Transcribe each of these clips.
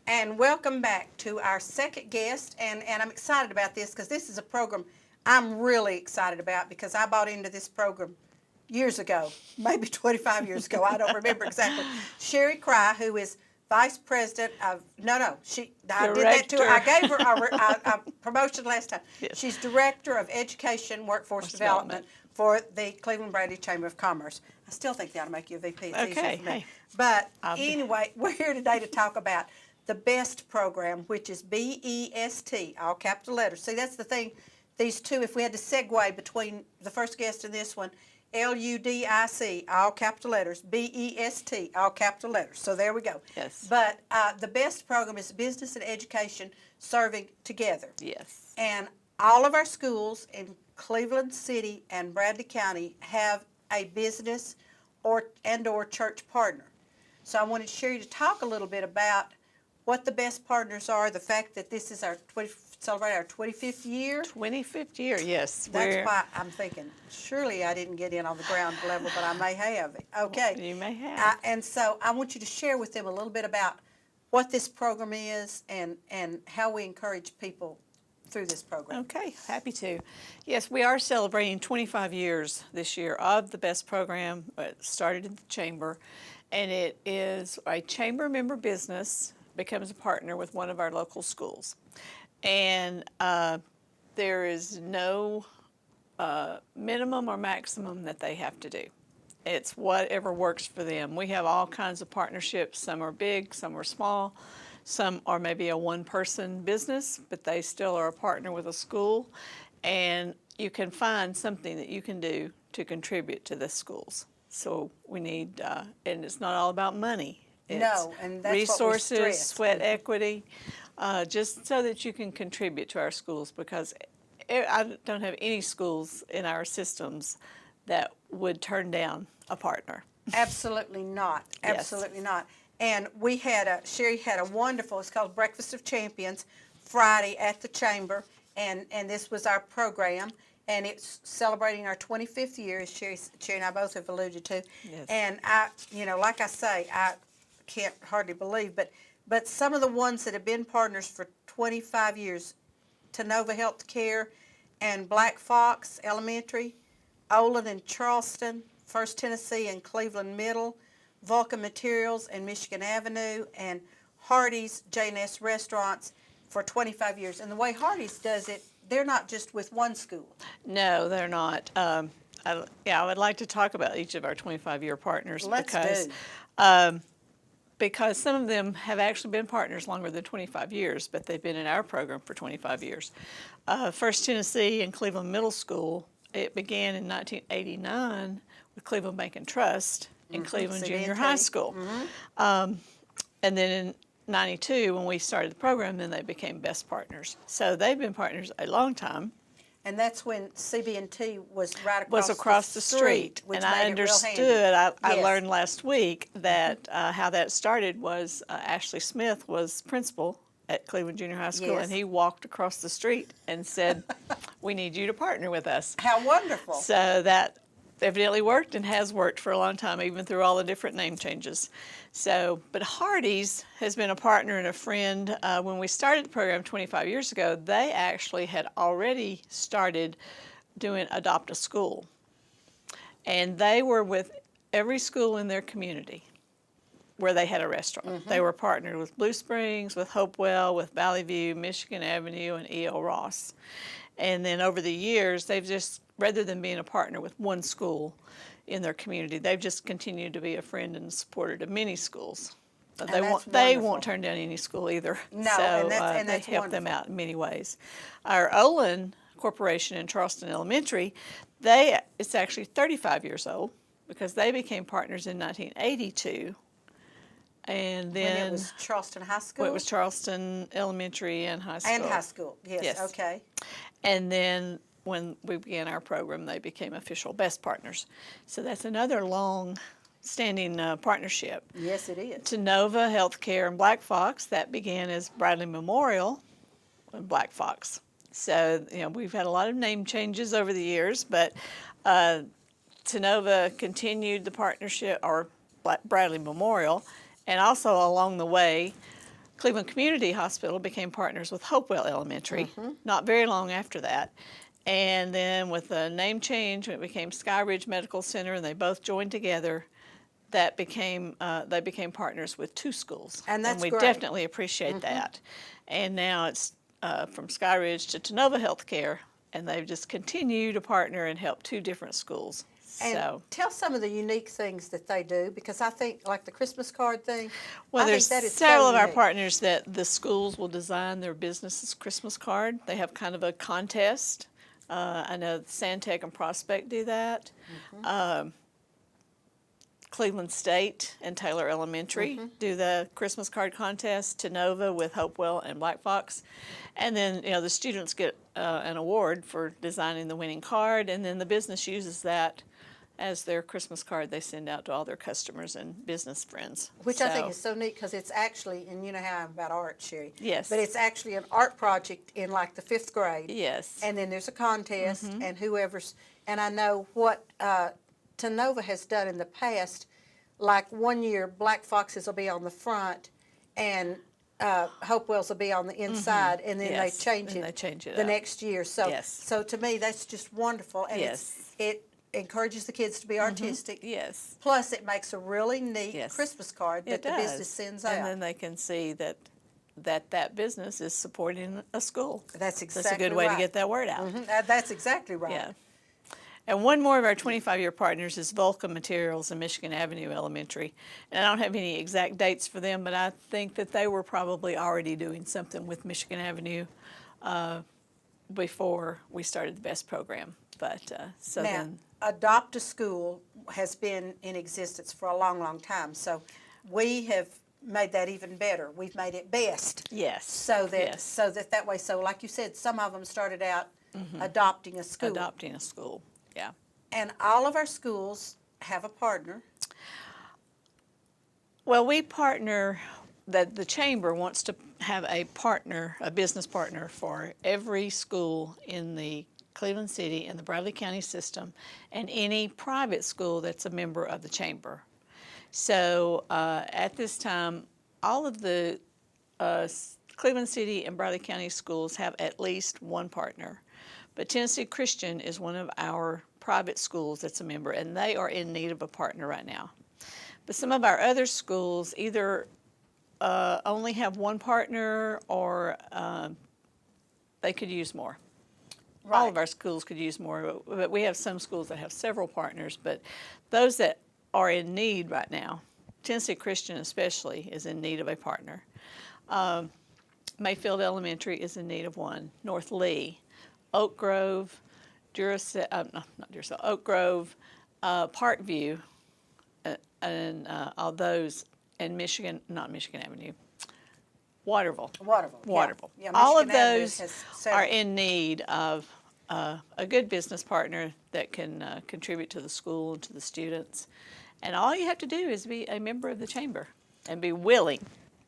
And welcome back to our second guest. And I'm excited about this because this is a program I'm really excited about because I bought into this program years ago, maybe 25 years ago. I don't remember exactly. Sherry Crye, who is Vice President of, I did that to her. I gave her a promotion last time. Yes. She's Director of Education, Workforce Development for the Cleveland Brady Chamber of Commerce. I still think they ought to make you a VP. It's easier for me. Hey. But anyway, we're here today to talk about the B.E.S.T program, which is B-E.S.T, all capital letters. See, that's the thing. These two, if we had to segue between the first guest and this one, L-U-D-I-C, all capital letters, B-E-S-T, all capital letters. So there we go. Yes. But the B.E.S.T program is business and education serving together. Yes. And all of our schools in Cleveland City and Bradley County have a business or church partner. So I wanted Sherry to talk a little bit about what the best partners are, the fact that this is celebrate our 25th year. 25th year, yes. That's why I'm thinking, surely I didn't get in on the ground level, but I may have. Okay. You may have. And so I want you to share with them a little bit about what this program is and how we encourage people through this program. Okay, happy to. Yes, we are celebrating 25 years this year of the B.E.S.T program. It started in the Chamber, and it is a Chamber member business becomes a partner with one of our local schools. And there is no minimum or maximum that they have to do. It's whatever works for them. We have all kinds of partnerships. Some are big, some are small. Some are maybe a one-person business, but they still are a partner with a school. And you can find something that you can do to contribute to the schools. So we need, and it's not all about money. It's and that's resources, what we stress. sweat equity, just so that you can contribute to our schools, because I don't have any schools in our systems that would turn down a partner. Absolutely not. Absolutely not. And we had Sherry had a wonderful, it's called Breakfast of Champions, Friday at the Chamber, and this was our program, and it's celebrating our 25th year, as Sherry and I both have alluded to. Yes. And like I say, I can't hardly believe, but some of the ones that have been partners for 25 years, Tenova Healthcare and Black Fox Elementary, Olin and Charleston, First Tennessee and Cleveland Middle, Vulcan Materials and Michigan Avenue, and Hardee's J&S Restaurants for 25 years. And the way Hardee's does it, they're not just with one school. No, they're not. I would like to talk about each of our 25-year partners. Because some of them have actually been partners longer than 25 years, but they've been in our program for 25 years. First Tennessee and Cleveland Middle School, it began in 1989 with Cleveland Bank and Trust in Cleveland Junior High School. And then in 92, when we started the program, then they became B.E.S.T partners. So they've been partners a long time. And that's when CB&T was right across the street. Which and I understood, I learned last week that how that started was Ashley Smith was principal at Cleveland Junior High School, and he walked across the street and said, we need you to partner with us. How wonderful. So that evidently worked and has worked for a long time, even through all the different name changes. So, but Hardee's has been a partner and a friend. When we started the program 25 years ago, they actually had already started doing Adopt a School. And they were with every school in their community where they had a restaurant. They were partnered with Blue Springs, with Hopewell, with Valley View, Michigan Avenue, and E.O. Ross. And then over the years, they've just, rather than being a partner with one school in their community, they've just continued to be a friend and supporter to many schools. They won't turn down any school either. No, so and they help them out in many ways. Our Olin Corporation in Charleston Elementary, it's actually 35 years old because they became partners in 1982. And then when it was Charleston High School? Well, it was Charleston Elementary and High School. And High School, yes. Okay. And then when we began our program, they became official B.E.S.T partners. So that's another long-standing partnership. Yes, it is. Tenova Healthcare and Black Fox, that began as Bradley Memorial and Black Fox. So, we've had a lot of name changes over the years, but Tenova continued the partnership, or Bradley Memorial, and also along the way, Cleveland Community Hospital became partners with Hopewell Elementary, not very long after that. And then with the name change, it became Sky Ridge Medical Center, and they both joined together. That became they became partners with 2 schools, And that's we great. definitely appreciate that. And now it's from Sky Ridge to Tenova Healthcare, and they've just continued to partner and help 2 different schools. And So, tell some of the unique things that they do, because I think, like the Christmas card thing, well, I think there's that is several so of our unique. partners that the schools will design their business's Christmas card. They have kind of a contest. I know Santec and Prospect do that. Cleveland State and Taylor Elementary do the Christmas card contest. Tenova with Hopewell and Black Fox, and then the students get an award for designing the winning card, and then the business uses that as their Christmas card they send out to all their customers and business friends. Which I think is so neat, because it's actually, and you know how I'm about art, Sherry. Yes. But it's actually an art project in like the 5th grade. Yes. And then there's a contest, and whoever's, and I know what Tenova has done in the past, like one year Black Foxes will be on the front, and Hopewell's will be on the inside, and then Yes, they change then it, they change it the up. next year. So, Yes. so to me, that's just wonderful, and Yes. it encourages the kids to be artistic. Yes. Plus, it makes a really neat Yes. Christmas card that It the does. business sends out. And then they can see that business is supporting a school. That's exactly That's a good way to right. get that word out. That's exactly right. Yeah. And one more of our 25-year partners is Vulcan Materials and Michigan Avenue Elementary. And I don't have any exact dates for them, but I think that they were probably already doing something with Michigan Avenue before we started the B.E.S.T program. But so Now, then, Adopt a School has been in existence for a long, long time. So we have made that even better. We've made it B.E.S.T. yes. So that yes. that way. So like you said, some of them started out adopting a school. Adopting a school, yeah. And all of our schools have a partner. Well, we partner, the chamber wants to have a partner, a business partner for every school in the Cleveland City and the Bradley County system, and any private school that's a member of the chamber. So at this time, all of the Cleveland City and Bradley County schools have at least one partner. But Tennessee Christian is one of our private schools that's a member, and they are in need of a partner right now. But some of our other schools either only have one partner, or they could use more. All of our schools could use more, but we have some schools that have several partners. But those that are in need right now, Tennessee Christian especially is in need of a partner. Mayfield Elementary is in need of one. North Lee, Oak Grove, Oak Grove, Parkview, and all those, and not Michigan Avenue, Waterville. Waterville. Yeah, All of Michigan Avenue those has are several. in need of a good business partner that can contribute to the school and to the students. And all you have to do is be a member of the chamber and be willing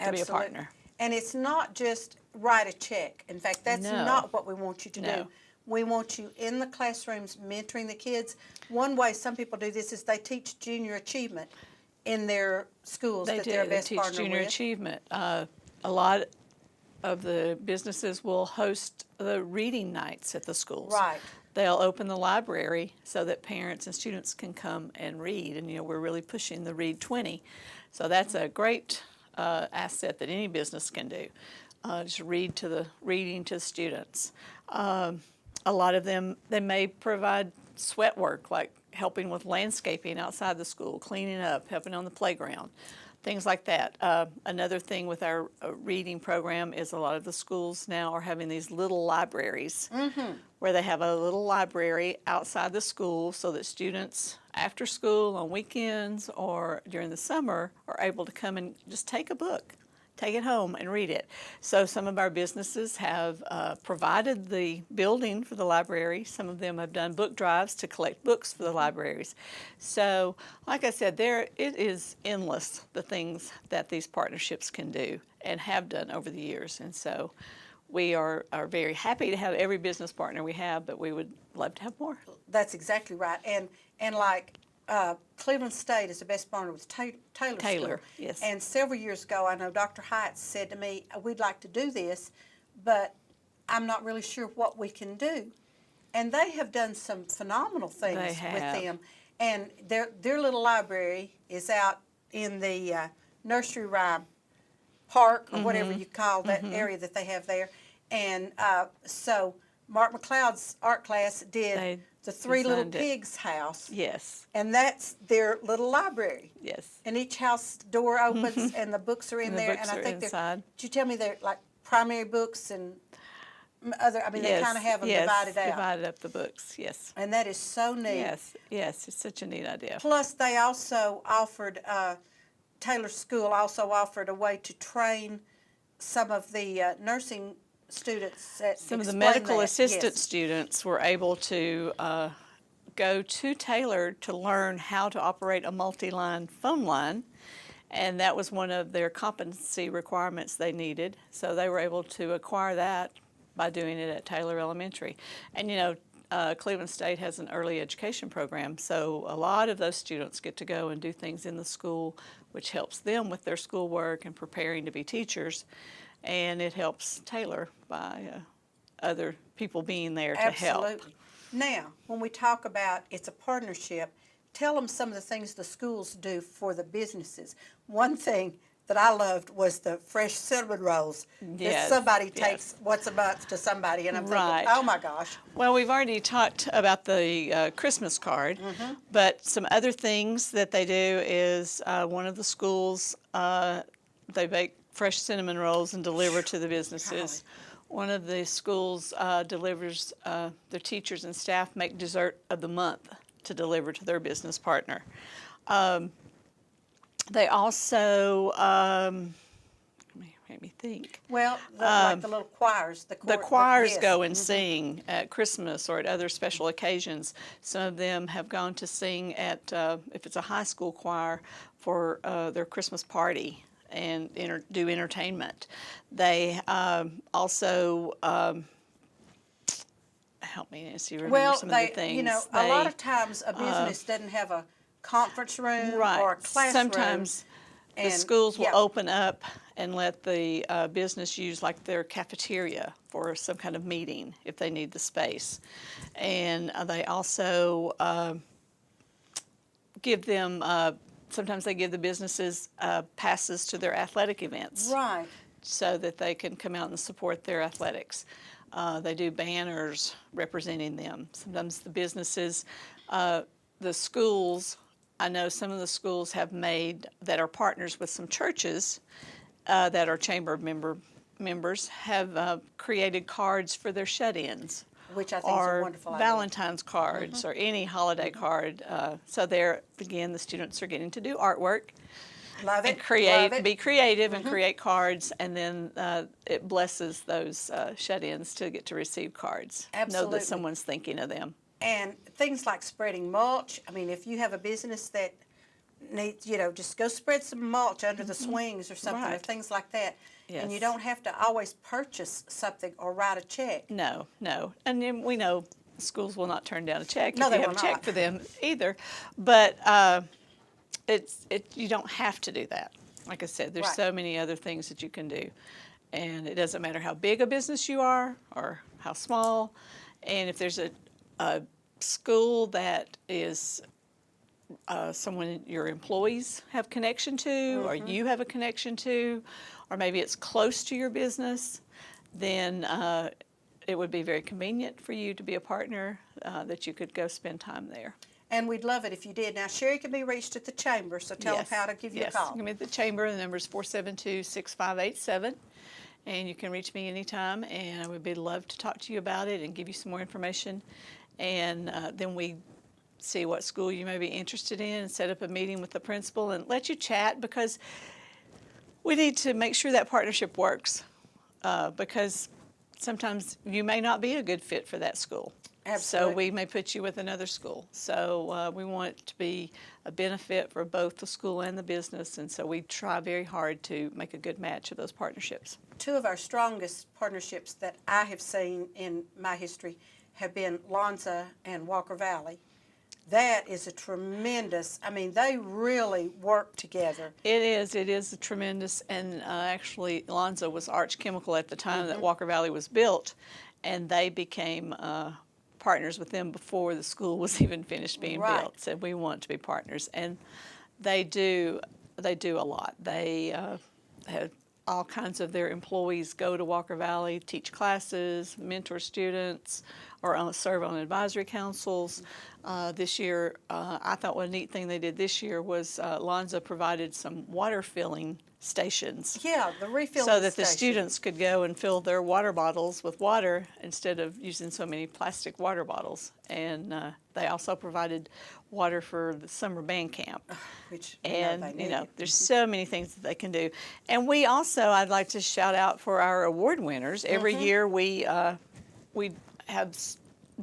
to be a partner. And it's not just write a check. In fact, that's No. not what we want you to No. do. We want you in the classrooms mentoring the kids. One way some people do this is they teach junior achievement in their schools They that do. they're a They best teach partner junior with. achievement. A lot of the businesses will host the reading nights at the schools. Right. They'll open the library so that parents and students can come and read. And, we're really pushing the Read 20. So that's a great asset that any business can do. Just reading to the students. A lot of them, they may provide sweat work, like helping with landscaping outside the school, cleaning up, helping on the playground, things like that. Another thing with our reading program is a lot of the schools now are having these little libraries where they have a little library outside the school so that students after school, on weekends, or during the summer are able to come and just take a book, take it home and read it. So some of our businesses have provided the building for the library. Some of them have done book drives to collect books for the libraries. So like I said, it is endless, the things that these partnerships can do and have done over the years. And so we are very happy to have every business partner we have, but we would love to have more. That's exactly right. And like Cleveland State is the best partner with Taylor Taylor, School. yes. And several years ago, I know Dr. Heights said to me, we'd like to do this, but I'm not really sure what we can do. And they have done some phenomenal things with them. And their little library is out in the nursery rhyme park, or whatever you call that area that they have there. And so Mark McLeod's art class did the Three Little Pigs house. Yes. And that's their little library. Yes. And each house door opens and the books are in And the there. books and I are think inside. Did you tell me they're like primary books and other, I mean, they kind of have them divided out. Divided up the books, yes. And that is so neat. Yes, it's such a neat idea. Plus, they also offered, Taylor School also offered a way to train some of the nursing students. Some of the medical assistant yes. students were able to go to Taylor to learn how to operate a multi-line phone line, and that was one of their competency requirements they needed. So they were able to acquire that by doing it at Taylor Elementary. And you know, Cleveland State has an early education program, so a lot of those students get to go and do things in the school, which helps them with their schoolwork and preparing to be teachers, and it helps Taylor by other people being there to help. Absolutely. Now, when we talk about it's a partnership, tell them some of the things the schools do for the businesses. One thing that I loved was the fresh cinnamon rolls. Yes, That somebody yes. takes once a month to somebody, and I'm Right. thinking, oh my gosh. Well, we've already talked about the Christmas card, but some other things that they do is one of the schools, they bake fresh cinnamon rolls and deliver to the businesses. One of the schools delivers, their teachers and staff make dessert of the month to deliver to their business partner. They also, let me think. Well, like the little choirs. The choirs yes. go and sing at Christmas or at other special occasions. Some of them have gone to sing at, if it's a high school choir, for their Christmas party and do entertainment. They also, help me, Nancy, remember some of the things. You know, a lot of times a business doesn't have a conference room or a classroom. Sometimes the schools will open up and let the business use like their cafeteria for some kind of meeting if they need the space. And they also give them, sometimes they give the businesses passes to their athletic events. Right. So that they can come out and support their athletics. They do banners representing them. Sometimes the businesses, the schools, I know some of the schools have made, that are partners with some churches that are chamber members, have created cards for their shut-ins. Which I think is a wonderful idea. Valentine's cards or any holiday card. So there, again, the students are getting to do artwork. Love it. And create, Love it. be creative and create cards, and then it blesses those shut-ins to get to receive cards. Know Absolutely. that someone's thinking of them. And things like spreading mulch. I mean, if you have a business that needs, you know, just go spread some mulch under the swings or something, or Right. things like that. And you Yes. don't have to always purchase something or write a check. No. And then we know schools will not turn down a check No, if they you have will a check not. for them either. But you don't have to do that. Like I said, there's Right. so many other things that you can do. And it doesn't matter how big a business you are or how small. And if there's a school that is someone your employees have connection to, or you have a connection to, or maybe it's close to your business, then it would be very convenient for you to be a partner, that you could go spend time there. And we'd love it if you did. Now, Sherry can be reached at the chamber, so tell them how to give you a call. Give me at the chamber. The number is 472-6587. And you can reach me anytime, and I would be love to talk to you about it and give you some more information. And then we see what school you may be interested in and set up a meeting with the principal and let you chat, because we need to make sure that partnership works, because sometimes you may not be a good fit for that school. Absolutely. So we may put you with another school. So we want it to be a benefit for both the school and the business, and so we try very hard to make a good match of those partnerships. Two of our strongest partnerships that I have seen in my history have been Lonza and Walker Valley. That is a tremendous, I mean, they really work together. It is a tremendous, and actually Lonzo was Arch Chemical at the time that Walker Valley was built, and they became partners with them before the school was even finished being Right. built. Said we want to be partners, and they do a lot. They have all kinds of their employees go to Walker Valley, teach classes, mentor students, or serve on advisory councils. This year, I thought one neat thing they did this year was Lonzo provided some water filling stations. Yeah, the refilling So that the station. students could go and fill their water bottles with water instead of using so many plastic water bottles. And they also provided water for the summer band camp. Which And they need it. there's so many things that they can do. And we also, I'd like to shout out for our award winners. Every year we have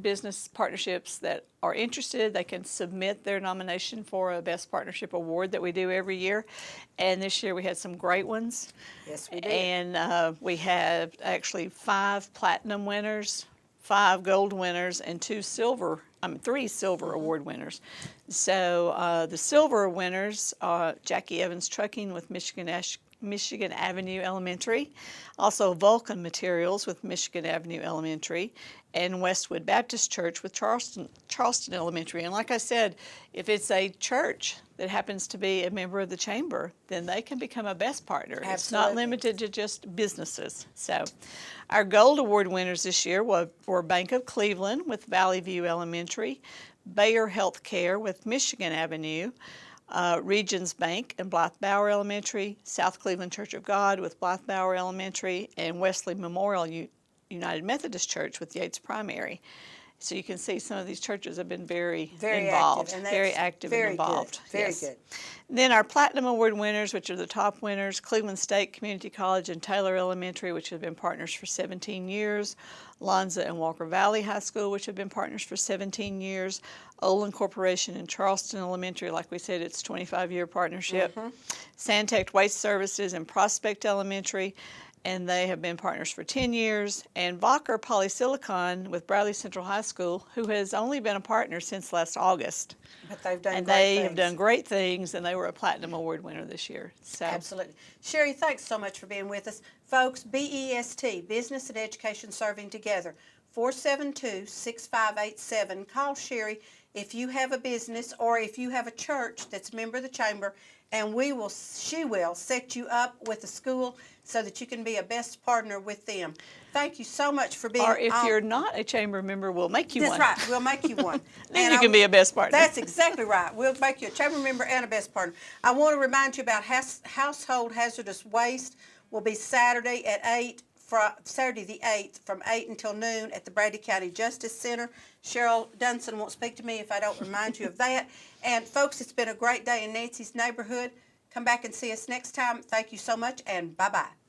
business partnerships that are interested. They can submit their nomination for a Best Partnership Award that we do every year. And this year we had some great ones. Yes, we did. And we have actually 5 platinum winners, 5 gold winners, and 3 silver award winners. So the silver winners are Jackie Evans Trucking with Michigan Avenue Elementary, also Vulcan Materials with Michigan Avenue Elementary, and Westwood Baptist Church with Charleston Elementary. And like I said, if it's a church that happens to be a member of the chamber, then they can become a best partner. Absolutely. It's not limited to just businesses. So our gold award winners this year were Bank of Cleveland with Valley View Elementary, Bayer Healthcare with Michigan Avenue, Regions Bank and Blythe Bower Elementary, South Cleveland Church of God with Blythe Bower Elementary, and Wesley Memorial United Methodist Church with Yates Primary. So you can see some of these churches have been very involved, active, and very that's active very and involved. Good. Very Yes. good. Then our Platinum Award winners, which are the top winners, Cleveland State Community College and Taylor Elementary, which have been partners for 17 years, Lonza and Walker Valley High School, which have been partners for 17 years, Olin Corporation and Charleston Elementary, like we said, it's 25-year partnership, Santec Waste Services and Prospect Elementary, and they have been partners for 10 years, and Vocker Polysilicon with Bradley Central High School, who has only been a partner since last August. But they've done And great they things. have done great things, and they were a Platinum Award winner this year. So Absolutely. Sherry, thanks so much for being with us. Folks, B.E.S.T, Business and Education Serving Together, 472-6587. Call Sherry if you have a business or if you have a church that's a member of the chamber, and she will set you up with a school so that you can be a best partner with them. Thank you so much for being or if you're not a chamber member, we'll make you That's one. right. We'll make you one. Then And you can be a best partner. That's exactly right. We'll make you a chamber member and a best partner. I want to remind you about household hazardous waste will be Saturday at 8, Saturday the 8th from 8 until noon at the Brady County Justice Center. Cheryl Dunson won't speak to me if I don't remind you of that. And folks, it's been a great day in Nancy's neighborhood. Come back and see us next time. Thank you so much, and bye-bye.